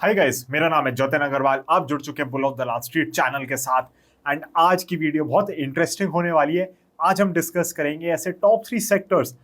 Hi guys, मेरा नाम है जतिन अग्रवाल। आप जुड़ चुके हैं bull of Dalal street channel के साथ। एंड आज की वीडियो बहुत इंटरेस्टिंग होने वाली है। आज हम डिस्कस करेंगे ऐसे टॉप 3 सेक्टर्स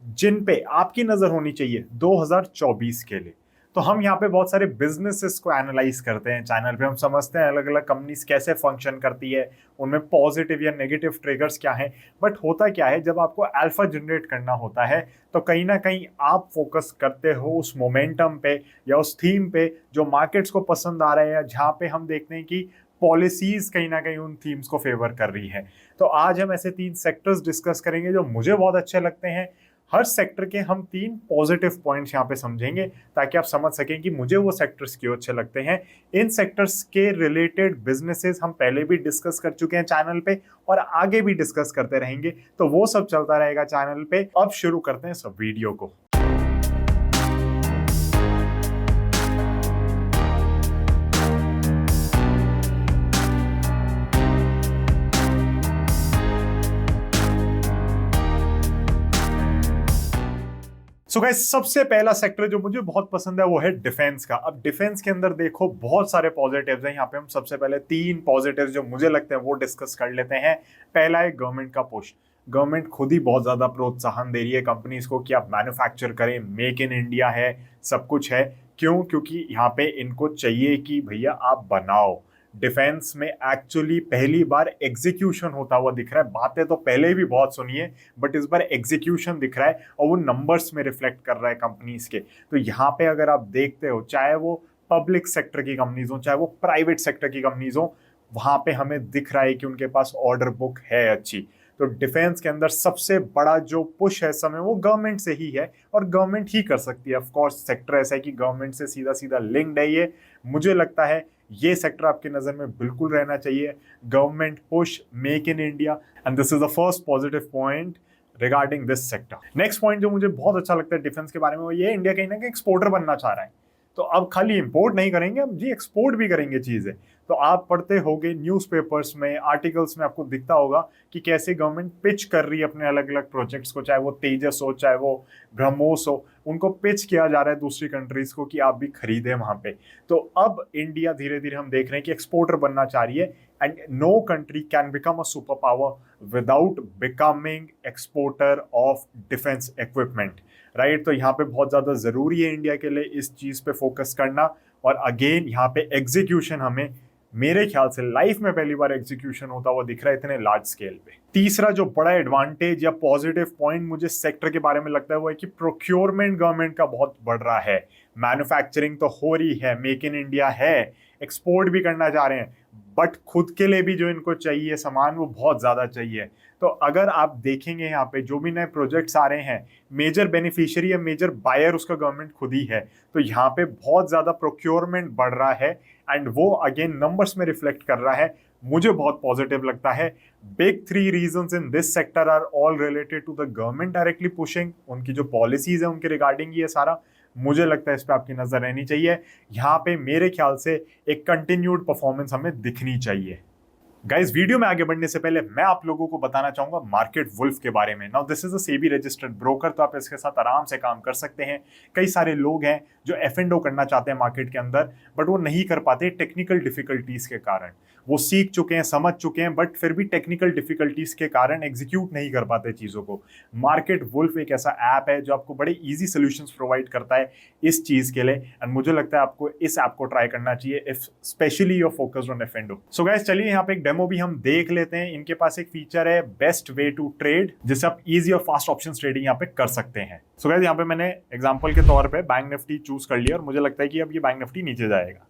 जिन पे आपकी नजर होनी चाहिए 2024 के लिए। तो हम यहाँ पे बहुत सारे बिजनेसेस को एनालाइज करते हैं चैनल पे। हम समझते हैं अलग अलग कंपनीज कैसे फंक्शन करती है, उनमें पॉजिटिव या नेगेटिव ट्रिगर्स क्या हैं। बट होता क्या है, जब आपको अल्फा जनरेट करना होता है तो कहीं ना कहीं आप फोकस करते हो उस मोमेंटम पे या उस थीम पे जो मार्केट्स को पसंद आ रहे हैं, जहाँ पे हम देखते हैं कि पॉलिसीज कहीं ना कहीं उन थीम्स को फेवर कर रही है। तो आज हम ऐसे 3 सेक्टर्स डिस्कस करेंगे जो मुझे बहुत अच्छे लगते हैं। हर सेक्टर के हम 3 पॉजिटिव पॉइंट्स यहाँ पे समझेंगे ताकि आप समझ सकें कि मुझे वो सेक्टर्स क्यों अच्छे लगते हैं। इन सेक्टर्स के रिलेटेड बिजनेसेस हम पहले भी डिस्कस कर चुके हैं चैनल पे और आगे भी डिस्कस करते रहेंगे, तो वो सब चलता रहेगा चैनल पे। अब शुरू करते हैं सब वीडियो को। सो गाइस, सबसे पहला सेक्टर जो मुझे बहुत पसंद है वो है डिफेंस का। अब डिफेंस के अंदर देखो बहुत सारे पॉजिटिव्स हैं। यहाँ पे हम सबसे पहले 3 पॉजिटिव्स जो मुझे लगते हैं वो डिस्कस कर लेते हैं। पहला है गवर्नमेंट का पुश। गवर्नमेंट खुद ही बहुत ज्यादा प्रोत्साहन दे रही है कंपनीज को कि आप मैन्युफैक्चर करें, मेक इन इंडिया है, सब कुछ है। क्यों? क्योंकि यहाँ पे इनको चाहिए कि भैया आप बनाओ। डिफेंस में एक्चुअली पहली बार एग्जीक्यूशन होता हुआ दिख रहा है। बातें तो पहले भी बहुत सुनी है, बट इस बार एग्जीक्यूशन दिख रहा है और वो नंबर्स में रिफ्लेक्ट कर रहा है कंपनीज के। तो यहाँ पे अगर आप देखते हो, चाहे वो पब्लिक सेक्टर की कंपनीज हो चाहे वो प्राइवेट सेक्टर की कंपनीज हो, वहां पे हमें दिख रहा है कि उनके पास ऑर्डर बुक है अच्छी। तो डिफेंस के अंदर सबसे बड़ा जो पुश है समय वो गवर्नमेंट से ही है और गवर्नमेंट ही कर सकती है। ऑफ कोर्स सेक्टर ऐसा है कि गवर्नमेंट से सीधा सीधा लिंक्ड है ये। मुझे लगता है ये सेक्टर आपकी नजर में बिल्कुल रहना चाहिए। Government push, make in India, and this is the first positive point regarding this sector. Next point जो मुझे बहुत अच्छा लगता है डिफेंस के बारे में वो ये, इंडिया कहीं ना कहीं एक्सपोर्टर बनना चाह रहा है। तो अब खाली इंपोर्ट नहीं करेंगे, अब जी एक्सपोर्ट भी करेंगे चीजें। तो आप पढ़ते होगे न्यूज़पेपर्स में, आर्टिकल्स में, आपको दिखता होगा कि कैसे गवर्नमेंट पिच कर रही है अपने अलग अलग प्रोजेक्ट्स को, चाहे वो तेजस हो चाहे वो ब्रह्मोस हो। उनको पिच किया जा रहा है दूसरी कंट्रीज को कि आप भी खरीदें वहां पे। तो अब इंडिया धीरे धीरे हम देख रहे हैं कि एक्सपोर्टर बनना चाह रही है। And no country can become a super power without becoming exporter of defence equipment, right. तो यहाँ पे बहुत ज्यादा जरूरी है इंडिया के लिए इस चीज पे फोकस करना। और अगेन यहाँ पे एग्जीक्यूशन हमें, मेरे ख्याल से लाइफ में पहली बार एग्जीक्यूशन होता हुआ दिख रहा है इतने लार्ज स्केल पे। तीसरा जो बड़ा एडवांटेज या पॉजिटिव पॉइंट मुझे सेक्टर के बारे में लगता है वो है कि प्रोक्योरमेंट गवर्नमेंट का बहुत बढ़ रहा है। मैन्युफैक्चरिंग तो हो रही है, मेक इन इंडिया है, एक्सपोर्ट भी करना चाह रहे हैं, बट खुद के लिए भी जो इनको चाहिए सामान वो बहुत ज्यादा चाहिए। तो अगर आप देखेंगे यहाँ पे जो भी नए प्रोजेक्ट्स आ रहे हैं, मेजर बेनिफिशियरी या मेजर बायर उसका गवर्नमेंट खुद ही है। तो यहाँ पे बहुत ज्यादा प्रोक्योरमेंट बढ़ रहा है एंड वो अगेन नंबर्स में रिफ्लेक्ट कर रहा है। मुझे बहुत पॉजिटिव लगता है। Big 3 reasons in this sector are all related to the government directly pushing. उनकी जो पॉलिसीज है उनके रिगार्डिंग ये सारा, मुझे लगता है इस पे आपकी नजर रहनी चाहिए। यहाँ पे मेरे ख्याल से एक कंटिन्यूड परफॉर्मेंस हमें दिखनी चाहिए। गाइस, वीडियो में आगे बढ़ने से पहले मैं आप लोगों को बताना चाहूंगा मार्केट वुल्फ के बारे में। Now this is a SEBI registered broker, तो आप इसके साथ आराम से काम कर सकते हैं। कई सारे लोग हैं जो F&O करना चाहते हैं मार्केट के अंदर, बट वो नहीं कर पाते टेक्निकल डिफिकल्टीज के कारण। वो सीख चुके हैं, समझ चुके हैं, बट फिर भी टेक्निकल डिफिकल्टीज के कारण एग्जीक्यूट नहीं कर पाते चीजों को। मार्केट वुल्फ एक ऐसा ऐप है जो आपको बड़े इजी सॉल्यूशंस प्रोवाइड करता है इस चीज के लिए। एंड मुझे लगता है आपको इस ऐप को ट्राई करना चाहिए if specially your focused on F&O। So guys, चलिए यहाँ पे एक डेमो भी हम देख लेते हैं। इनके पास एक फीचर है बेस्ट वे टू ट्रेड, जिससे आप इजी और फास्ट ऑप्शन ट्रेडिंग यहाँ पे कर सकते हैं। सो गाइस, यहाँ पे मैंने एग्जांपल के तौर पे बैंक निफ्टी चूज कर लिया और मुझे लगता है कि अब ये बैंक निफ्टी नीचे जाएगा।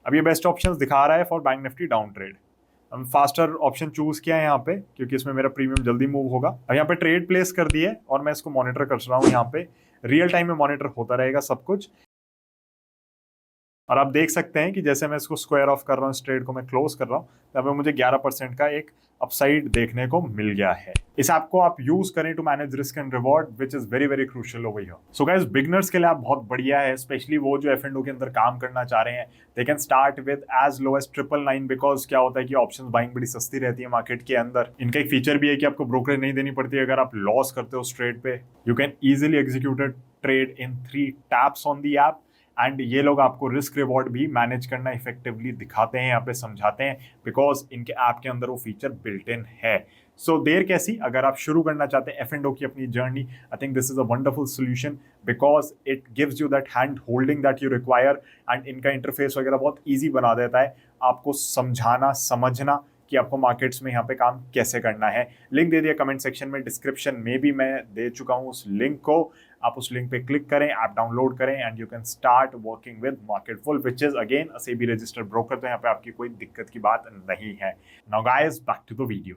अब ये बेस्ट ऑप्शंस दिखा रहा है for bank Nifty down trade. हम फास्टर ऑप्शन चूज किया है यहाँ पे क्योंकि इसमें मेरा प्रीमियम जल्दी मूव होगा। अब यहाँ पे ट्रेड प्लेस कर दिए और मैं इसको मॉनिटर कर रहा हूँ। यहाँ पे रियल टाइम में मॉनिटर होता रहेगा सब कुछ। और आप देख सकते हैं कि जैसे मैं इसको स्क्वायर ऑफ कर रहा हूँ, इस ट्रेड को मैं क्लोज कर रहा हूँ, तब मुझे 11% का एक अपसाइड देखने को मिल गया है। इस ऐप को आप यूज करें to manage risk and reward, which is very very crucial over here. So guys, beginners के लिए आप बहुत बढ़िया है, स्पेशली वो जो F&O के अंदर काम करना चाह रहे हैं। They can start with as low as 999, because क्या होता है कि ऑप्शंस बाइंग बड़ी सस्ती रहती है मार्केट के अंदर। इनका एक फीचर भी है कि आपको ब्रोकरेज नहीं देनी पड़ती। अगर आप लॉस करते हो उस ट्रेड पे, you can easily execute trade in 3 taps on the app. And ये लोग आपको रिस्क रिवॉर्ड भी मैनेज करना इफेक्टिवली दिखाते हैं, यहाँ पे समझाते हैं, बिकॉज इनके ऐप के अंदर वो फीचर बिल्ट इन है। सो देर कैसी, अगर आप शुरू करना चाहते हैं F&O की अपनी journey, I think this is a wonderful solution because it gives you that hand holding that you require, and इनका इंटरफेस वगैरह बहुत ईजी बना देता है आपको समझाना समझना कि आपको मार्केट्स में यहाँ पे काम कैसे करना है। लिंक दे दिया कमेंट सेक्शन में, डिस्क्रिप्शन में भी मैं दे चुका हूँ उस लिंक को। आप उस लिंक पे क्लिक करें, ऐप डाउनलोड करें and you can start working with Marketfull, which is again a SEBI registered broker. तो यहाँ पे आपकी कोई दिक्कत की बात नहीं है। Now guys, back to the video.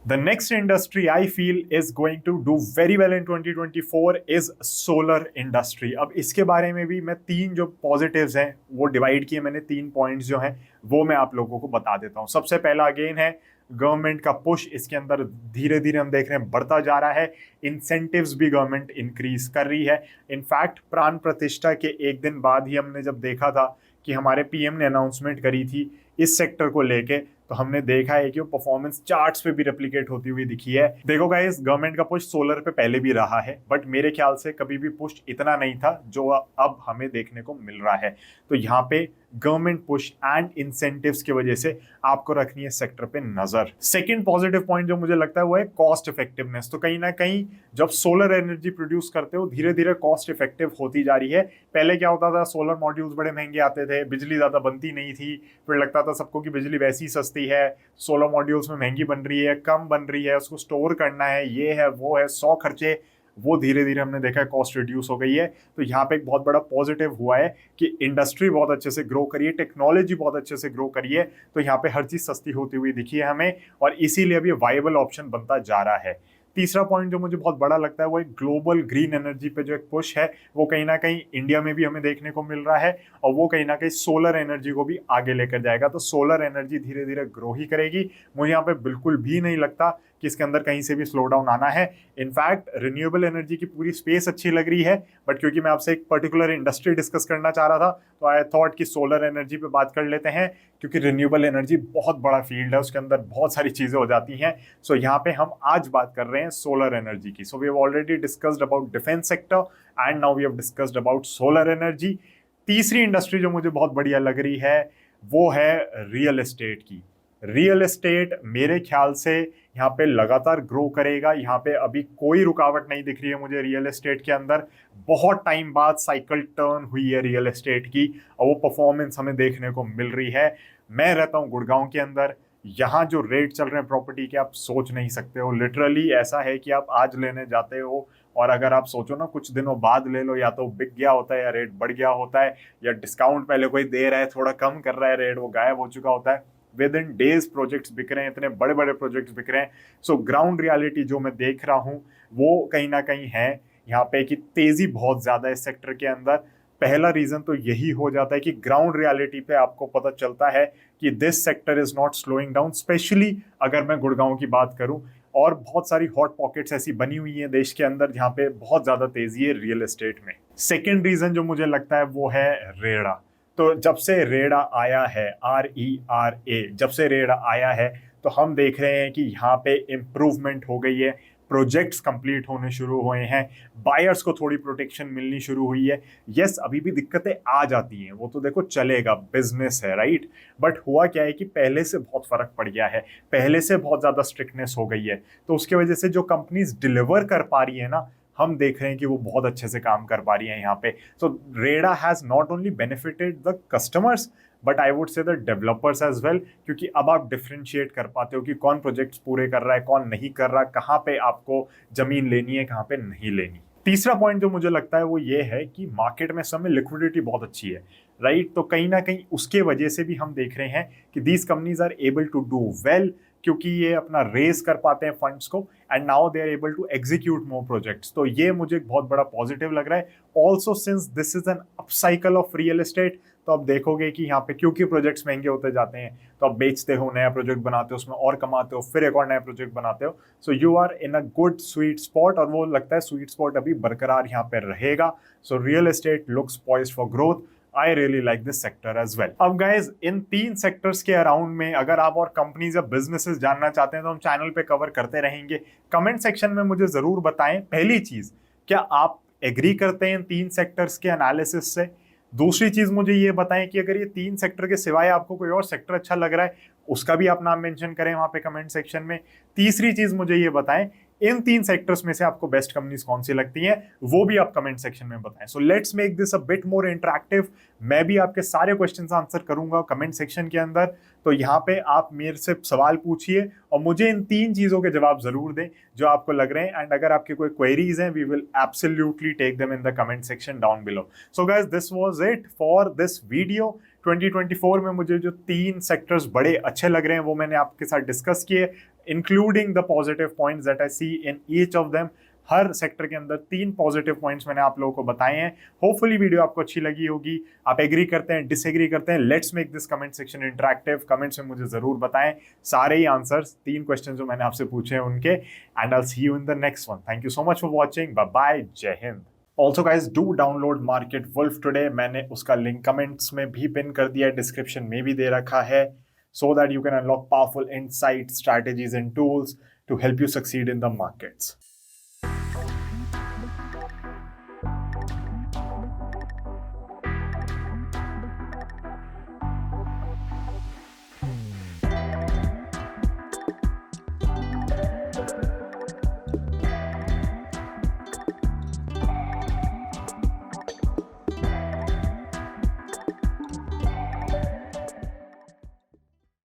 The next industry I feel is going to do very well in 2024 is solar industry। अब इसके बारे में भी मैं तीन जो पॉजिटिव्स हैं वो डिवाइड किए मैंने, तीन पॉइंट्स जो हैं वो मैं आप लोगों को बता देता हूं। सबसे पहला अगेन है गवर्नमेंट का पुश, इसके अंदर धीरे धीरे हम देख रहे हैं बढ़ता जा रहा है। इंसेंटिव्स भी गवर्नमेंट इंक्रीज कर रही है। इनफैक्ट प्राण प्रतिष्ठा के एक दिन बाद ही हमने जब देखा था कि हमारे पीएम ने अनाउंसमेंट करी थी इस सेक्टर को लेके, तो हमने देखा है कि वो परफॉर्मेंस चार्ट्स पे भी रेप्लिकेट होती हुई दिखी है। देखो गाइस, गवर्नमेंट का पुश सोलर पे पहले भी रहा है, बट मेरे ख्याल से कभी भी पुश इतना नहीं था जो अब हमें देखने को मिल रहा है। तो यहाँ पे गवर्नमेंट पुश एंड इंसेंटिव्स की वजह से आपको रखनी है सेक्टर पे नजर। सेकंड पॉजिटिव पॉइंट जो मुझे लगता है वो है कॉस्ट इफेक्टिवनेस। तो कहीं ना कहीं जब सोलर एनर्जी प्रोड्यूस करते हो धीरे धीरे कॉस्ट इफेक्टिव होती जा रही है। पहले क्या होता था, सोलर मॉड्यूल्स बड़े महंगे आते थे, बिजली ज्यादा बनती नहीं थी, फिर लगता था सबको कि बिजली वैसी सस्ती है, सोलर मॉड्यूल्स में महंगी बन रही है, कम बन रही है, उसको स्टोर करना है, ये है वो है, 100 खर्चे। वो धीरे धीरे हमने देखा है कॉस्ट रिड्यूस हो गई है। तो यहाँ पे एक बहुत बड़ा पॉजिटिव हुआ है कि इंडस्ट्री बहुत अच्छे से ग्रो करी है, टेक्नोलॉजी बहुत अच्छे से ग्रो करी है, तो यहाँ पे हर चीज सस्ती होती हुई दिखी है हमें, और इसीलिए अभी वाइबल ऑप्शन बनता जा रहा है। तीसरा पॉइंट जो मुझे बहुत बड़ा लगता है वो एक ग्लोबल ग्रीन एनर्जी पे जो एक पुश है वो कहीं ना कहीं इंडिया में भी हमें देखने को मिल रहा है, और वो कहीं ना कहीं सोलर एनर्जी को भी आगे लेकर जाएगा। तो सोलर एनर्जी धीरे धीरे ग्रो ही करेगी। मुझे यहाँ पे बिल्कुल भी नहीं लगता कि इसके अंदर कहीं से भी स्लो डाउन आना है। इनफैक्ट रिन्यूएबल एनर्जी की पूरी स्पेस अच्छी लग रही है, बट क्योंकि मैं आपसे एक पर्टिकुलर इंडस्ट्री डिस्कस करना चाह रहा था तो आई थॉट कि सोलर एनर्जी पे बात कर लेते हैं, क्योंकि रिन्यूएबल एनर्जी बहुत बड़ा फील्ड है, उसके अंदर बहुत सारी चीजें हो जाती हैं। सो यहाँ पे हम आज बात कर रहे हैं सोलर एनर्जी की। So we have already discussed about defence sector and now we have discussed about solar energy. तीसरी इंडस्ट्री जो मुझे बहुत बढ़िया लग रही है वो है रियल एस्टेट की। रियल एस्टेट मेरे ख्याल से यहाँ पे लगातार ग्रो करेगा। यहाँ पे अभी कोई रुकावट नहीं दिख रही है मुझे रियल एस्टेट के अंदर। बहुत टाइम बाद साइकिल टर्न हुई है रियल एस्टेट की और वो परफॉर्मेंस हमें देखने को मिल रही है। मैं रहता हूँ गुड़गांव के अंदर, यहाँ जो रेट चल रहे हैं प्रॉपर्टी के आप सोच नहीं सकते हो। लिटरली ऐसा है कि आप आज लेने जाते हो और अगर आप सोचो ना कुछ दिनों बाद ले लो, या तो बिक गया होता है या रेट बढ़ गया होता है, या डिस्काउंट पहले कोई दे रहा है थोड़ा कम कर रहा है रेट, वो गायब हो चुका होता है। विद इन डेज प्रोजेक्ट्स बिक रहे हैं, इतने बड़े बड़े प्रोजेक्ट्स बिक रहे हैं। सो ग्राउंड रियलिटी जो मैं देख रहा हूँ वो कहीं ना कहीं है यहाँ पे कि तेजी बहुत ज्यादा है इस सेक्टर के अंदर। पहला रीजन तो यही हो जाता है कि ग्राउंड रियलिटी पे आपको पता चलता है कि this sector is not slowing down, specially अगर मैं गुड़गांव की बात करूं। और बहुत सारी हॉट पॉकेट्स ऐसी बनी हुई हैं देश के अंदर जहां पे बहुत ज्यादा तेजी है रियल एस्टेट में। सेकेंड रीजन जो मुझे लगता है वो है रेड़ा। तो जब से रेड़ा आया है, RERA, जब से रेड़ा आया है तो हम देख रहे हैं कि यहाँ पे इम्प्रूवमेंट हो गई है, प्रोजेक्ट्स कंप्लीट होने शुरू हुए हैं, बायर्स को थोड़ी प्रोटेक्शन मिलनी शुरू हुई है। यस, अभी भी दिक्कतें आ जाती हैं, वो तो देखो चलेगा, बिजनेस है राइट। बट हुआ क्या है कि पहले से बहुत फर्क पड़ गया है, पहले से बहुत ज्यादा स्ट्रिक्टनेस हो गई है। तो उसकी वजह से जो कंपनीज डिलीवर कर पा रही है ना, हम देख रहे हैं कि वो बहुत अच्छे से काम कर पा रही है यहाँ पे। So RERA has not only benefited the customers but I would say the developers as well, क्योंकि अब आप डिफ्रेंशिएट कर पाते हो कि कौन प्रोजेक्ट्स पूरे कर रहा है, कौन नहीं कर रहा, कहाँ पे आपको जमीन लेनी है, कहाँ पे नहीं लेनी। तीसरा पॉइंट जो मुझे लगता है वो ये है कि मार्केट में समय लिक्विडिटी बहुत अच्छी है राइट। तो कहीं ना कहीं उसके वजह से भी हम देख रहे हैं कि these companies are able to do well, क्योंकि ये अपना रेस कर पाते हैं फंड्स को and now they are able to execute more projects. तो ये मुझे बहुत बड़ा पॉजिटिव लग रहा है। Also since this is an upcycle of real estate, तो आप देखोगे कि यहाँ पे क्योंकि प्रोजेक्ट्स महंगे होते जाते हैं तो आप बेचते हो, नया प्रोजेक्ट बनाते हो, उसमें और कमाते हो, फिर एक और नया प्रोजेक्ट बनाते हो। So you are in a good sweet spot, और वो लगता है स्वीट स्पॉट अभी बरकरार यहाँ पे रहेगा। So real estate looks poised for growth. I really like this sector as well. अब guys, इन तीन सेक्टर्स के अराउंड में अगर आप और कंपनीज या बिजनेसेस जानना चाहते हैं तो हम चैनल पे कवर करते रहेंगे। कमेंट सेक्शन में मुझे जरूर बताएं, पहली चीज, क्या आप एग्री करते हैं इन तीन सेक्टर्स के एनालिसिस से? दूसरी चीज मुझे ये बताएं कि अगर ये 3 सेक्टर के सिवाय आपको कोई और सेक्टर अच्छा लग रहा है, उसका भी आप नाम मेंशन करें वहां पे कमेंट सेक्शन में। तीसरी चीज मुझे ये बताएं इन 3 सेक्टर्स में से आपको बेस्ट कंपनीज कौन सी लगती हैं, वो भी आप कमेंट सेक्शन में बताएं। So let's make this a bit more interactive. मैं भी आपके सारे क्वेश्चंस आंसर करूंगा कमेंट सेक्शन के अंदर, तो यहाँ पे आप मेरे से सवाल पूछिए और मुझे इन 3 चीजों के जवाब जरूर दें जो आपको लग रहे हैं। एंड अगर आपके कोई क्वेरीज हैं, we will absolutely take them in the comment section down below. So guys, this was it for this video. 2024 में मुझे जो 3 सेक्टर्स बड़े अच्छे लग रहे हैं वो मैंने आपके साथ डिस्कस किए, including the positive points that I see in each of them. हर सेक्टर के अंदर 3 पॉजिटिव पॉइंट्स मैंने आप लोगों को बताए हैं। होपफुली वीडियो आपको अच्छी लगी होगी। आप एग्री करते हैं, डिसएग्री करते हैं, let's make this comment section interactive. Comments में मुझे जरूर बताएं सारे ही आंसर्स 3 क्वेश्चन जो मैंने आपसे पूछे हैं उनके। And I will see you in the next one. Thank you so much for watching. Bye bye, जय हिंद। Also guys, do download market wolf today. मैंने उसका लिंक कमेंट्स में भी पिन कर दिया है, डिस्क्रिप्शन में भी दे रखा है, so that you can unlock powerful insights, strategies and tools to help you succeed in the markets.